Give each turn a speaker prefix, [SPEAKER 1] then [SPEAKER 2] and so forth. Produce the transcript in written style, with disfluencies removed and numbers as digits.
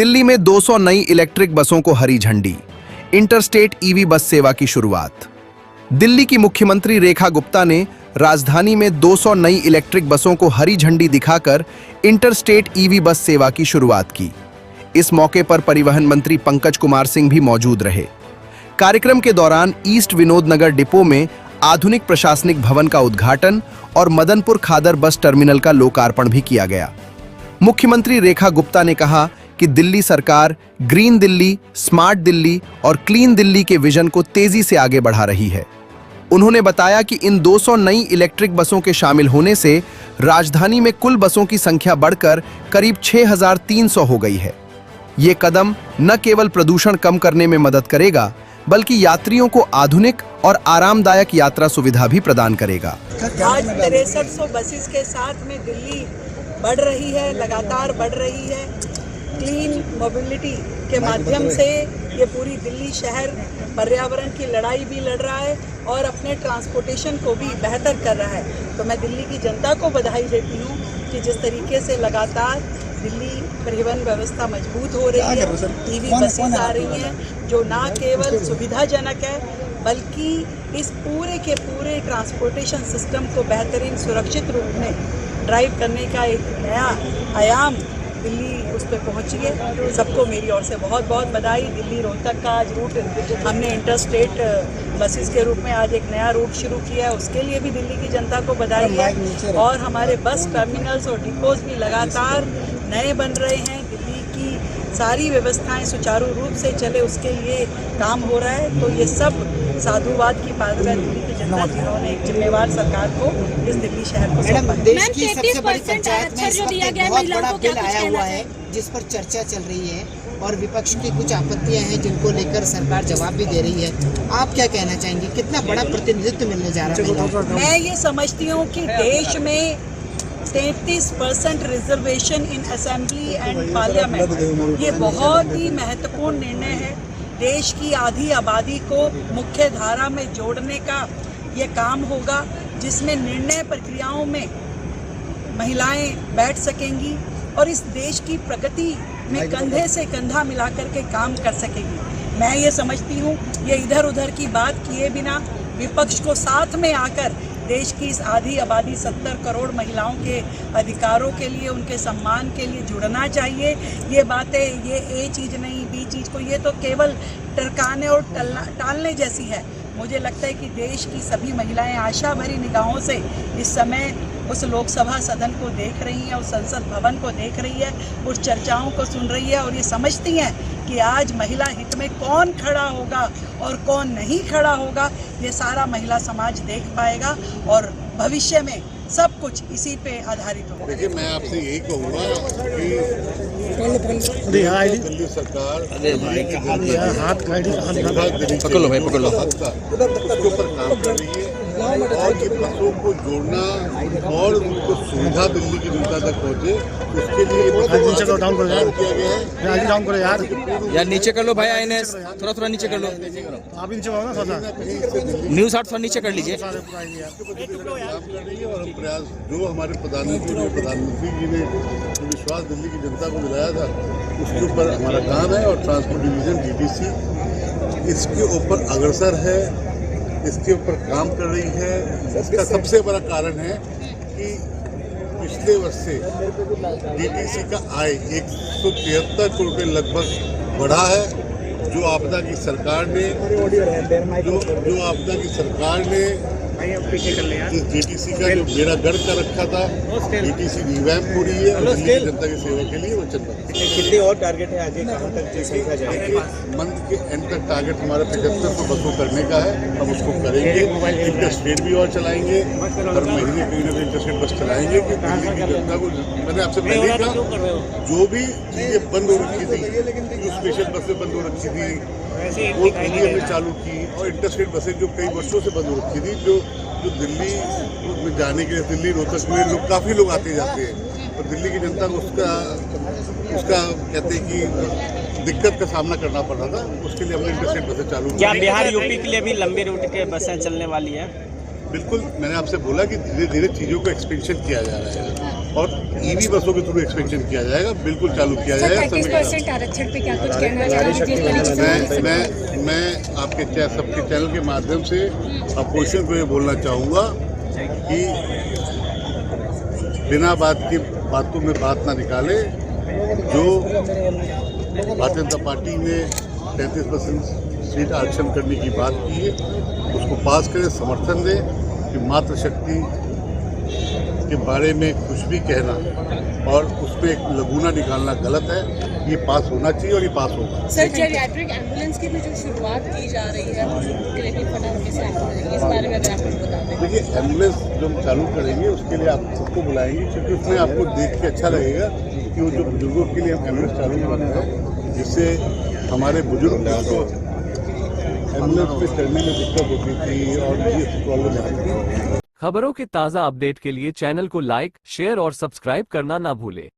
[SPEAKER 1] दिल्ली में 200 नई इलेक्ट्रिक बसों को हरी झंडी। इंटरस्टेट ईवी बस सेवा की शुरुआत। दिल्ली की मुख्यमंत्री रेखा गुप्ता ने राजधानी में 200 नई इलेक्ट्रिक बसों को हरी झंडी दिखाकर इंटरस्टेट ईवी बस सेवा की शुरुआत की। इस मौके पर परिवहन मंत्री पंकज कुमार सिंह भी मौजूद रहे। कार्यक्रम के दौरान ईस्ट विनोद नगर डिपो में आधुनिक प्रशासनिक भवन का उद्घाटन और मदनपुर खादर बस टर्मिनल का लोकार्पण भी किया गया। मुख्यमंत्री रेखा गुप्ता ने कहा कि दिल्ली सरकार ग्रीन दिल्ली, स्मार्ट दिल्ली और क्लीन दिल्ली के विजन को तेजी से आगे बढ़ा रही है। उन्होंने बताया कि इन 200 नई इलेक्ट्रिक बसों के शामिल होने से राजधानी में कुल बसों की संख्या बढ़कर करीब 6300 हो गई है। ये कदम न केवल प्रदूषण कम करने में मदद करेगा, बल्कि यात्रियों को आधुनिक और आरामदायक यात्रा सुविधा भी प्रदान करेगा।
[SPEAKER 2] आज 6300 बसेस के साथ में दिल्ली बढ़ रही है, लगातार बढ़ रही है। क्लीन मोबिलिटी के माध्यम से ये पूरी दिल्ली शहर पर्यावरण की लड़ाई भी लड़ रहा है और अपने ट्रांसपोर्टेशन को भी बेहतर कर रहा है। तो मैं दिल्ली की जनता को बधाई देती हूँ कि जिस तरीके से लगातार दिल्ली परिवहन व्यवस्था मजबूत हो रही है, ईवी बसेस आ रही हैं जो ना केवल सुविधाजनक है बल्कि इस पूरे के पूरे ट्रांसपोर्टेशन सिस्टम को बेहतरीन सुरक्षित रूप में ड्राइव करने का एक नया आयाम दिल्ली उस पर पहुँची है। सबको मेरी ओर से बहुत बहुत बधाई। दिल्ली रोहतक का आज रूट हमने इंटरस्टेट बसेस के रूप में आज एक नया रूट शुरू किया है, उसके लिए भी दिल्ली की जनता को बधाई है। और हमारे बस टर्मिनल्स और डिपोज भी लगातार नए बन रहे हैं। दिल्ली की सारी व्यवस्थाएं सुचारू रूप से चले उसके लिए काम हो रहा है। तो ये सब साधुवाद की पात्र है दिल्ली की जनता, जिन्होंने एक जिम्मेवार सरकार को इस दिल्ली शहर को सौंपा।
[SPEAKER 3] देश की सबसे बड़ी पंचायत में इस वक्त एक बहुत बड़ा बिल आया हुआ है जिस पर चर्चा चल रही है और विपक्ष की कुछ आपत्तियां हैं जिनको लेकर सरकार जवाब भी दे रही है। आप क्या कहना चाहेंगे, कितना बड़ा प्रतिनिधित्व मिलने जा रहा है?
[SPEAKER 2] मैं ये समझती हूँ कि देश में 33% reservation in assembly and parliament ये बहुत ही महत्वपूर्ण निर्णय है। देश की आधी आबादी को मुख्य धारा में जोड़ने का ये काम होगा, जिसमें निर्णय प्रक्रियाओं में महिलाएं बैठ सकेंगी और इस देश की प्रगति में कंधे से कंधा मिलाकर के काम कर सकेंगी। मैं ये समझती हूँ ये इधर उधर की बात किए बिना विपक्ष को साथ में आकर देश की इस आधी आबादी 70 करोड़ महिलाओं के अधिकारों के लिए, उनके सम्मान के लिए जुड़ना चाहिए। ये बातें ये ए चीज़ नहीं बी चीज़ को, ये तो केवल टरकाने और टालने जैसी है। मुझे लगता है कि देश की सभी महिलाएं आशा भरी निगाहों से इस समय उस लोकसभा सदन को देख रही हैं, उस संसद भवन को देख रही है, उस चर्चाओं को सुन रही है और ये समझती हैं कि आज महिला हित में कौन खड़ा होगा और कौन नहीं खड़ा होगा, ये सारा महिला समाज देख पाएगा और भविष्य में सब कुछ इसी पे आधारित होगा।
[SPEAKER 4] देखिए, मैं आपसे यही कहूँगा कि दिल्ली सरकार उसके ऊपर काम कर रही है और ये बसों को जोड़ना और उनको सुविधा दिल्ली की जनता तक पहुँचे, उसके लिए नीचे करो, डाउन करो यार, डाउन करो यार
[SPEAKER 5] नीचे कर लो भाई, आईएनएस थोड़ा नीचे कर लो,
[SPEAKER 4] आप नीचे आओ ना,
[SPEAKER 5] न्यूज़ 8 थोड़ा नीचे कर लीजिए।
[SPEAKER 4] और हम प्रयास जो हमारे प्रधानमंत्री जी ने जो विश्वास दिल्ली की जनता को दिलाया था उसके ऊपर हमारा काम है और ट्रांसपोर्ट डिवीज़न डीटीसी इसके ऊपर अग्रसर है, इसके ऊपर काम कर रही है। इसका सबसे बड़ा कारण है कि पिछले वर्ष से डीटीसी का आय 173 करोड़ रुपये लगभग बढ़ा है। जो आपदा की सरकार ने जिस डीटीसी का जो बेड़ा गर्क कर रखा था, डीटीसी रिवैम्प हो रही है और दिल्ली की जनता की सेवा के लिए वचनबद्ध।
[SPEAKER 3] कितने और टारगेट है आगे, कहाँ तक की संख्या जाएगी?
[SPEAKER 4] मंथ के एंड तक टारगेट हमारा 7500 बसों करने का है, हम उसको करेंगे। इंटरस्टेट भी और चलाएंगे, हर महीने कहीं ना कहीं इंटरस्टेट बस चलाएंगे कि दिल्ली की जनता को, मैंने आपसे पहले कहा, जो भी चीज़ें बंद हो रखी थी, जो स्पेशल बसें बंद हो रखी थी वो दिल्ली हमने चालू की और इंटरस्टेट बसें जो कई वर्षों से बंद हो रखी थी, जो दिल्ली में जाने के लिए दिल्ली रोहतक में लोग काफ़ी लोग आते जाते हैं और दिल्ली की जनता को उसका कहते हैं कि दिक्कत का सामना करना पड़ रहा था, उसके लिए हमने इंटरस्टेट बसें चालू की।
[SPEAKER 6] क्या बिहार यूपी के लिए भी लंबी रूट के बसें चलने वाली है?
[SPEAKER 4] बिल्कुल, मैंने आपसे बोला कि धीरे धीरे चीज़ों को एक्सपेंशन किया जा रहा है और ईवी बसों के थ्रू एक्सपेंशन किया जाएगा, बिल्कुल चालू किया जाएगा।
[SPEAKER 6] 35% आरक्षण पे क्या कुछ कहना चाहेंगे? जिस तरीके से
[SPEAKER 4] मैं आपके सबके चैनल के माध्यम से अपोजिशन को ये बोलना चाहूँगा कि बिना बातों में बात ना निकाले। जो भारतीय जनता पार्टी ने 33% सीट आरक्षण करने की बात की है, उसको पास करें, समर्थन दें। कि मातृशक्ति के बारे में कुछ भी कहना और उसमें एक लगूना निकालना गलत है। ये पास होना चाहिए और ये पास होगा।
[SPEAKER 6] सर, जेरियाट्रिक एम्बुलेंस की भी जो शुरुआत की जा रही है उसके लिए भी फंड कैसे आएगा, इस बारे में अगर आप कुछ बता दें।
[SPEAKER 4] देखिए, एम्बुलेंस जो हम चालू करेंगे उसके लिए आप सबको बुलाएंगे, क्योंकि उसमें आपको देख के अच्छा लगेगा कि वो जो बुजुर्गों के लिए हम एम्बुलेंस चालू कर रहे हैं, जिससे हमारे बुजुर्ग को एम्बुलेंस में चढ़ने में दिक्कत होती थी और ये प्रॉब्लम आती थी।
[SPEAKER 7] खबरों के ताज़ा अपडेट के लिए चैनल को लाइक, शेयर और सब्सक्राइब करना ना भूलें।